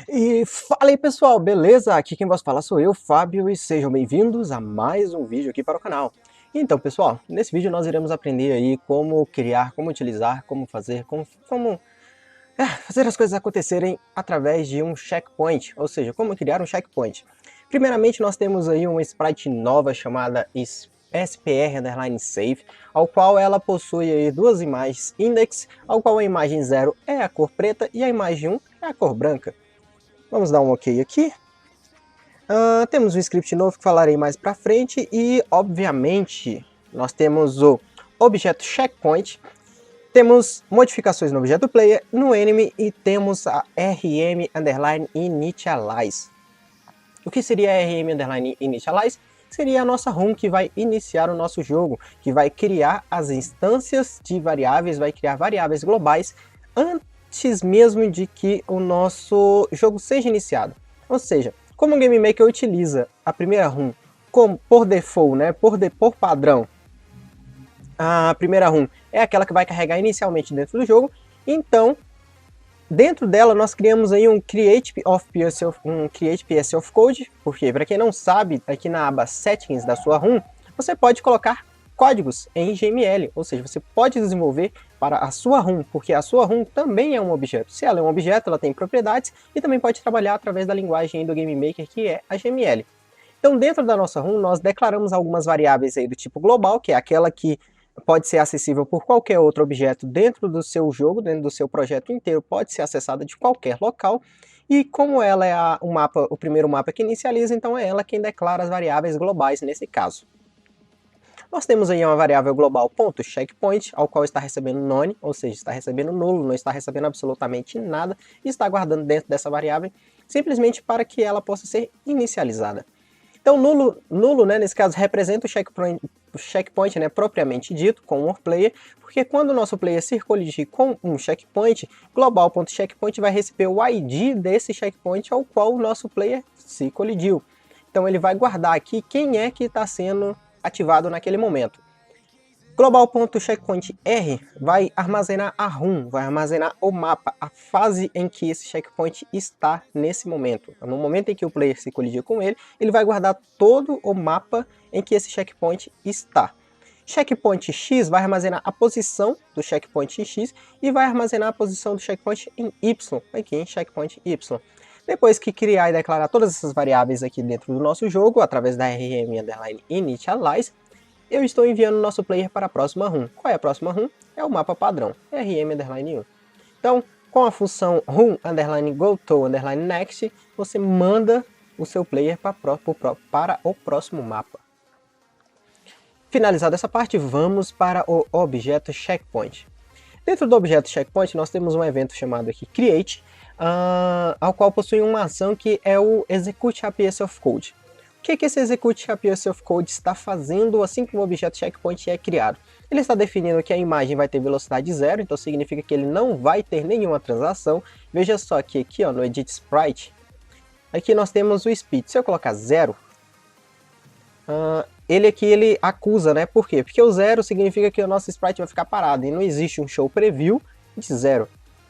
E fala aí pessoal, beleza? Aqui quem vos fala sou eu, Fábio, e sejam bem-vindos a mais um vídeo aqui para o canal. Então pessoal, nesse vídeo nós iremos aprender aí como criar, como utilizar, como fazer, fazer as coisas acontecerem através de um checkpoint, ou seja, como criar um checkpoint. Primeiramente nós temos aí uma sprite nova chamada SPR_Save, ao qual ela possui aí duas imagens index, ao qual a imagem 0 é a cor preta e a imagem 1 é a cor branca. Vamos dar um ok aqui. Temos um script novo que falarei mais para frente e, obviamente, nós temos o objeto checkpoint, temos modificações no objeto player, no enemy e temos a rm_initialize. O que seria rm_initialize? Seria a nossa ROM que vai iniciar o nosso jogo, que vai criar as instâncias de variáveis, vai criar variáveis globais antes mesmo de que o nosso jogo seja iniciado. Ou seja, como o Game Maker utiliza a primeira ROM por default, né, por padrão, a primeira ROM é aquela que vai carregar inicialmente dentro do jogo, então dentro dela nós criamos aí um Create Piece of Code, porque para quem não sabe, aqui na aba Settings da sua ROM, você pode colocar códigos em GML, ou seja, você pode desenvolver para a sua ROM, porque a sua ROM também é um objeto. Se ela é um objeto, ela tem propriedades e também pode trabalhar através da linguagem do Game Maker, que é a GML. Então dentro da nossa ROM nós declaramos algumas variáveis aí do tipo global, que é aquela que pode ser acessível por qualquer outro objeto dentro do seu jogo, dentro do seu projeto inteiro, pode ser acessada de qualquer local. E como ela é o primeiro mapa que inicializa, então é ela quem declara as variáveis globais nesse caso. Nós temos aí uma variável global .checkpoint, ao qual está recebendo none, ou seja, está recebendo nulo, não está recebendo absolutamente nada, e está guardando dentro dessa variável, simplesmente para que ela possa ser inicializada. Então nulo, né, nesse caso representa o checkpoint, né, propriamente dito, com o player, porque quando o nosso player se colidir com um checkpoint, global.checkpoint vai receber o ID desse checkpoint ao qual o nosso player se colidiu. Então ele vai guardar aqui quem é que está sendo ativado naquele momento. Global.checkpoint_R vai armazenar a ROM, vai armazenar o mapa, a fase em que esse checkpoint está nesse momento. No momento em que o player se colidir com ele, ele vai guardar todo o mapa em que esse checkpoint está. Checkpoint X vai armazenar a posição do checkpoint X e vai armazenar a posição do checkpoint em Y, aqui em checkpoint Y. Depois que criar e declarar todas essas variáveis aqui dentro do nosso jogo, através da rm_initialize, eu estou enviando o nosso player para a próxima ROM. Qual é a próxima ROM? É o mapa padrão, rm_1. Então, com a função ROM_goTo_next, você manda o seu player para o próximo mapa. Finalizada essa parte, vamos para o objeto checkpoint. Dentro do objeto checkpoint, nós temos um evento chamado aqui Create, ao qual possui uma ação que é o Execute a Piece of Code. O que esse Execute a Piece of Code está fazendo assim que o objeto checkpoint é criado? Ele está definindo que a imagem vai ter velocidade 0, então significa que ele não vai ter nenhuma transação. Veja só que aqui ó, no Edit Sprite, aqui nós temos o Speed. Se eu colocar 0, ele acusa, né? Por quê? Porque o 0 significa que o nosso sprite vai ficar parado e não existe um show preview de 0.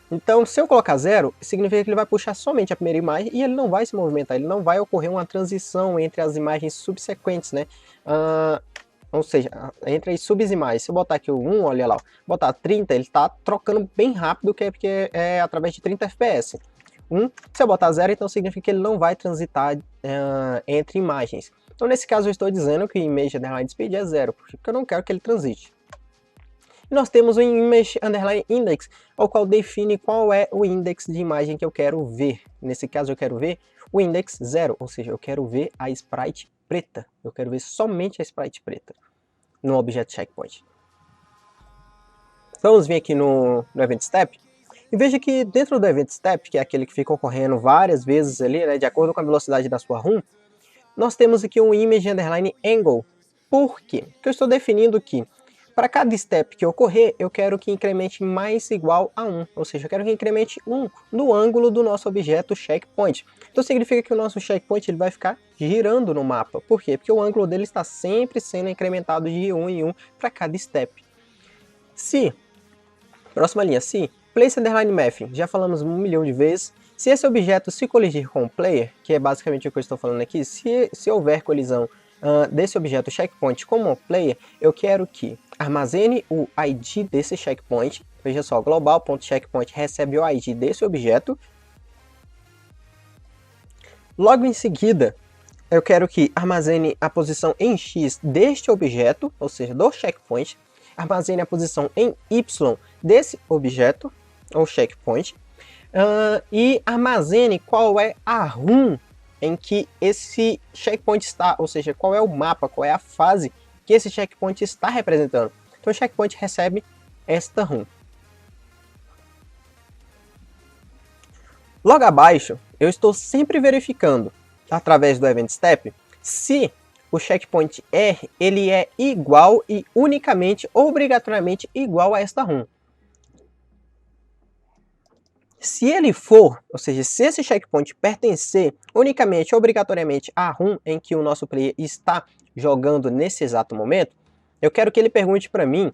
Então, se eu colocar 0, significa que ele vai puxar somente a primeira imagem e ele não vai se movimentar, ele não vai ocorrer uma transição entre as imagens subsequentes, né? Ou seja, entre as subimagens. Se eu botar aqui o 1, olha lá, botar 30, ele está trocando bem rápido, porque é através de 30 fps. Se eu botar 0, então significa que ele não vai transitar entre imagens. Então, nesse caso, eu estou dizendo que o image_speed é 0, porque eu não quero que ele transite. E nós temos o image_index, ao qual define qual é o index de imagem que eu quero ver. Nesse caso, eu quero ver o index 0, ou seja, eu quero ver a sprite preta. Eu quero ver somente a sprite preta no objeto checkpoint. Vamos vir aqui no Event Step. E veja que dentro do Event Step, que é aquele que fica ocorrendo várias vezes ali, né, de acordo com a velocidade da sua ROM, nós temos aqui um image_angle. Por quê? Porque eu estou definindo que para cada step que ocorrer, eu quero que incremente mais igual a 1, ou seja, eu quero que incremente 1 no ângulo do nosso objeto checkpoint. Então significa que o nosso checkpoint ele vai ficar girando no mapa. Por quê? Porque o ângulo dele está sempre sendo incrementado de 1 em 1 para cada step. Próxima linha, se place_math, já falamos 1 milhão de vezes, Se esse objeto se colidir com o player, que é basicamente o que eu estou falando aqui, se houver colisão desse objeto checkpoint com o player, eu quero que armazene o ID desse checkpoint. Veja só, global.checkpoint recebe o ID desse objeto. Logo em seguida, eu quero que armazene a posição em X deste objeto, ou seja, do checkpoint. Armazene a posição em Y desse objeto, ou checkpoint. E armazene qual é a ROM em que esse checkpoint está, ou seja, qual é o mapa, qual é a fase que esse checkpoint está representando. Então o checkpoint recebe esta ROM. Logo abaixo, eu estou sempre verificando, através do event step, se o checkpoint R ele é igual e unicamente, obrigatoriamente igual a esta ROM. Se ele for, ou seja, se esse checkpoint pertencer unicamente, obrigatoriamente à ROM em que o nosso player está jogando nesse exato momento, eu quero que ele pergunte para mim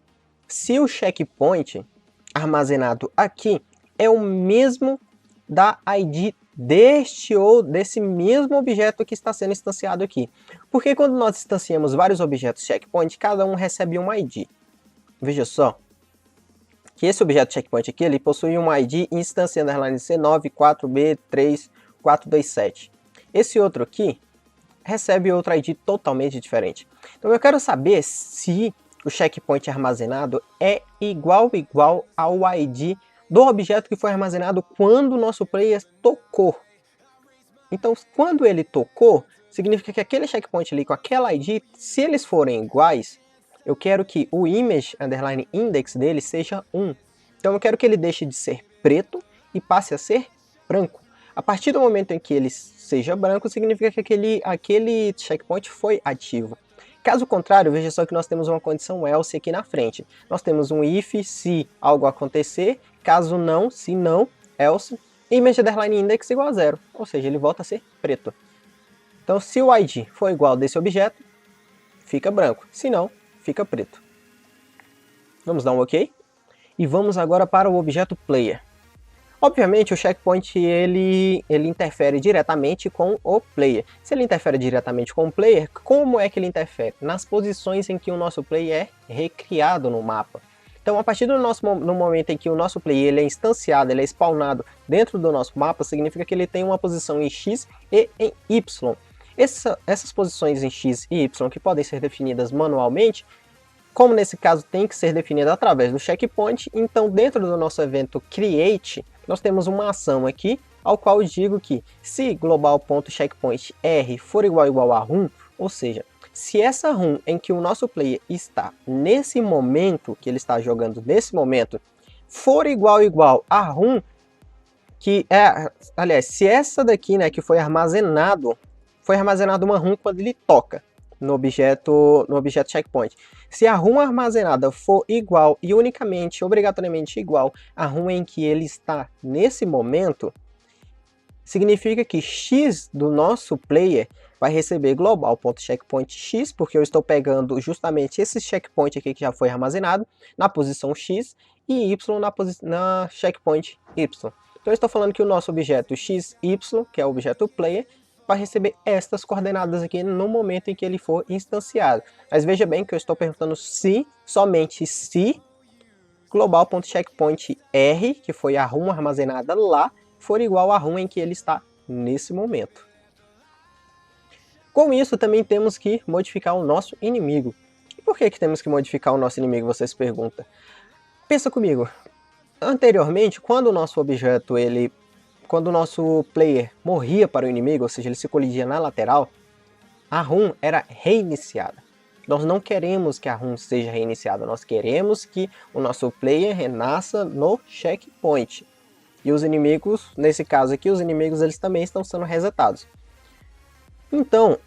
se o checkpoint armazenado aqui é o mesmo da ID deste ou desse mesmo objeto que está sendo instanciado aqui. Porque quando nós instanciamos vários objetos checkpoint, cada um recebe um ID. Veja só, que esse objeto checkpoint aqui, ele possui um ID instância underline C9, 4B3, 427. Esse outro aqui recebe outro ID totalmente diferente. Então eu quero saber se o checkpoint armazenado é igual ao ID do objeto que foi armazenado quando o nosso player tocou. Então, quando ele tocou, significa que aquele checkpoint ali com aquela ID, se eles forem iguais, eu quero que o image underline index dele seja 1. Então eu quero que ele deixe de ser preto e passe a ser branco. A partir do momento em que ele seja branco, significa que aquele checkpoint foi ativo. Caso contrário, veja só que nós temos uma condição else aqui na frente. Nós temos um if se algo acontecer, caso não, se não, else, image underline index igual a 0. Ou seja, ele volta a ser preto. Então se o ID for igual desse objeto, fica branco. Se não, fica preto. Vamos dar um OK? E vamos agora para o objeto player. Obviamente o checkpoint ele interfere diretamente com o player. Se ele interfere diretamente com o player, como é que ele interfere? Nas posições em que o nosso player é recriado no mapa. Então a partir no momento em que o nosso player ele é instanciado, ele é spawnado dentro do nosso mapa, significa que ele tem uma posição em X e em Y. Essas posições em X e Y que podem ser definidas manualmente, como nesse caso tem que ser definida através do checkpoint, então dentro do nosso evento create, nós temos uma ação aqui, ao qual eu digo que se global.checkpoint_r for igual a ROM, ou seja, se essa ROM em que o nosso player está nesse momento, que ele está jogando nesse momento, for igual a ROM, que é, aliás, se essa daqui, né, que foi armazenado uma ROM quando ele toca no objeto checkpoint. Se a ROM armazenada for igual e unicamente, obrigatoriamente igual à ROM em que ele está nesse momento, significa que X do nosso player vai receber global.checkpoint_x, porque eu estou pegando justamente esse checkpoint aqui que já foi armazenado na posição X e Y na checkpoint Y. Então eu estou falando que o nosso objeto XY, que é o objeto player, vai receber estas coordenadas aqui no momento em que ele for instanciado. Mas veja bem que eu estou perguntando se, somente se, global.checkpoint_r, que foi a ROM armazenada lá, for igual à ROM em que ele está nesse momento. Com isso, também temos que modificar o nosso inimigo. E por que temos que modificar o nosso inimigo, você se pergunta? Pensa comigo. Anteriormente, quando o nosso objeto, quando o nosso player morria para o inimigo, ou seja, ele se colidia na lateral, a ROM era reiniciada. Nós não queremos que a ROM seja reiniciada, nós queremos que o nosso player renasça no checkpoint. E os inimigos, nesse caso aqui, os inimigos eles também estão sendo resetados. Então,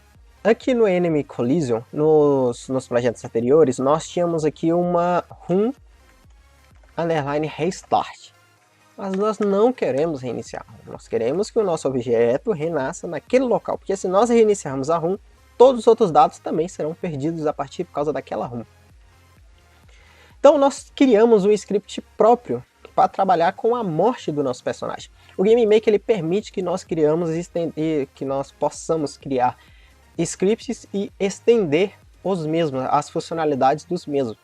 aqui no Enemy Collision, nos projetos anteriores, nós tínhamos aqui uma ROM underline restart. Mas nós não queremos reiniciar, nós queremos que o nosso objeto renasça naquele local, porque se nós reiniciarmos a ROM, todos os outros dados também serão perdidos a partir por causa daquela ROM. Então nós criamos um script próprio para trabalhar com a morte do nosso personagem. O Game Maker ele permite que nós criamos e estender, que nós possamos criar scripts e estender os mesmos, as funcionalidades dos mesmos.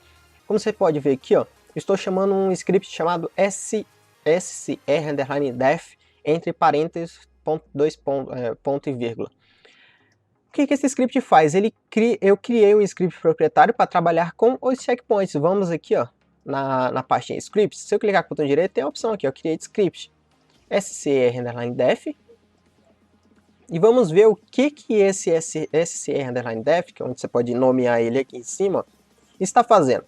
Como você pode ver aqui, ó, estou chamando um script chamado scr_def entre parênteses ponto e vírgula. O que esse script faz? Eu criei um script proprietário para trabalhar com os checkpoints. Vamos aqui, ó, na pastinha scripts. Se eu clicar com o botão direito, tem a opção aqui, ó, create script scr_def. E vamos ver o que esse scr_def, que é onde você pode nomear ele aqui em cima, está fazendo.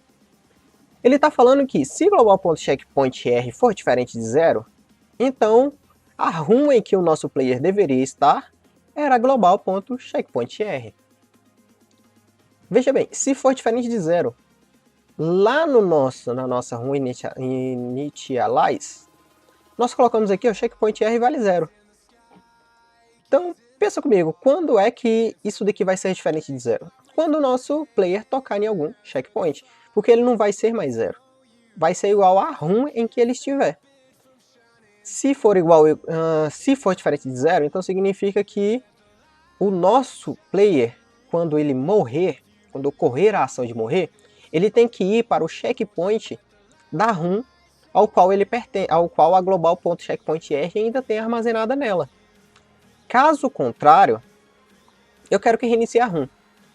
Ele está falando que se global.checkpointr for diferente de 0, então a RUM em que o nosso player deveria estar era global.checkpointr. Veja bem, se for diferente de 0, lá na nossa RUM initialize, nós colocamos aqui o checkpointr vale 0. Então, pensa comigo, quando é que isso daqui vai ser diferente de 0? Quando o nosso player tocar em algum checkpoint, porque ele não vai ser mais 0. Vai ser igual à RUM em que ele estiver. Se for diferente de 0, então significa que o nosso player, quando ele morrer, quando ocorrer a ação de morrer, ele tem que ir para o checkpoint da RUM ao qual ele pertence, ao qual a global.checkpointr ainda tem armazenada nela. Caso contrário, eu quero que reinicie a RUM.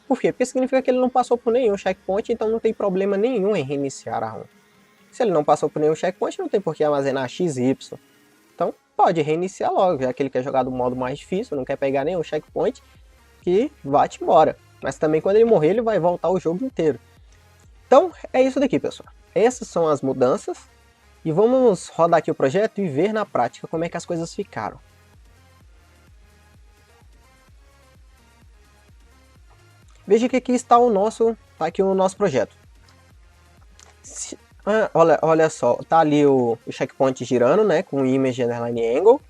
Por quê? Porque significa que ele não passou por nenhum checkpoint, então não tem problema nenhum em reiniciar a RUM. Se ele não passou por nenhum checkpoint, não tem por que armazenar XY. Então pode reiniciar logo, já que ele quer jogar do modo mais difícil, não quer pegar nenhum checkpoint, que vá-te embora. Mas também quando ele morrer, ele vai voltar o jogo inteiro. Então é isso daqui, pessoal. Essas são as mudanças. E vamos rodar aqui o projeto e ver na prática como é que as coisas ficaram. Veja que aqui está o nosso projeto. Olha só, tá ali o checkpoint girando, né, com o image underline angle,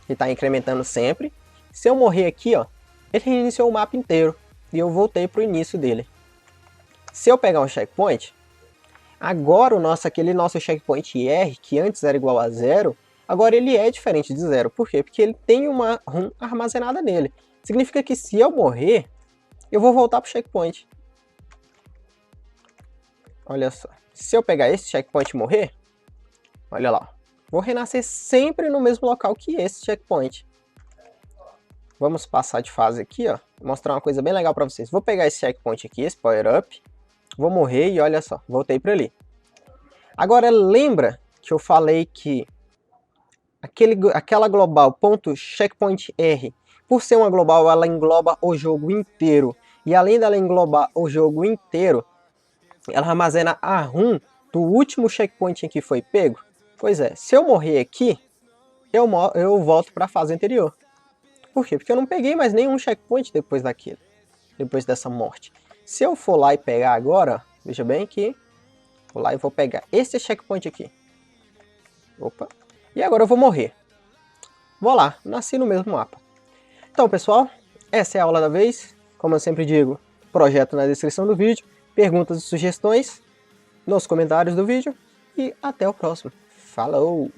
que está incrementando sempre. Se eu morrer aqui, ó, ele reiniciou o mapa inteiro e eu voltei para o início dele. Se eu pegar um checkpoint, agora aquele nosso checkpoint R, que antes era igual a 0, agora ele é diferente de 0. Por quê? Porque ele tem uma RUM armazenada nele. Significa que se eu morrer, eu vou voltar para o checkpoint. Olha só. Se eu pegar esse checkpoint e morrer, olha lá, vou renascer sempre no mesmo local que esse checkpoint. Vamos passar de fase aqui, ó, mostrar uma coisa bem legal para vocês. Vou pegar esse checkpoint aqui, esse power up, vou morrer e olha só, voltei para ali. Agora lembra que eu falei que aquela global.checkpointr, por ser uma global, ela engloba o jogo inteiro. E além dela englobar o jogo inteiro, ela armazena a RUM do último checkpoint em que foi pego. Pois é, se eu morrer aqui, eu volto para a fase anterior. Por quê? Porque eu não peguei mais nenhum checkpoint depois dessa morte. Se eu for lá e pegar agora, veja bem que vou lá e vou pegar esse checkpoint aqui. Opa. E agora eu vou morrer. Vou lá, nasci no mesmo mapa. Então, pessoal, essa é a aula da vez. Como eu sempre digo, projeto na descrição do vídeo. Perguntas e sugestões nos comentários do vídeo. E até o próximo. Falou!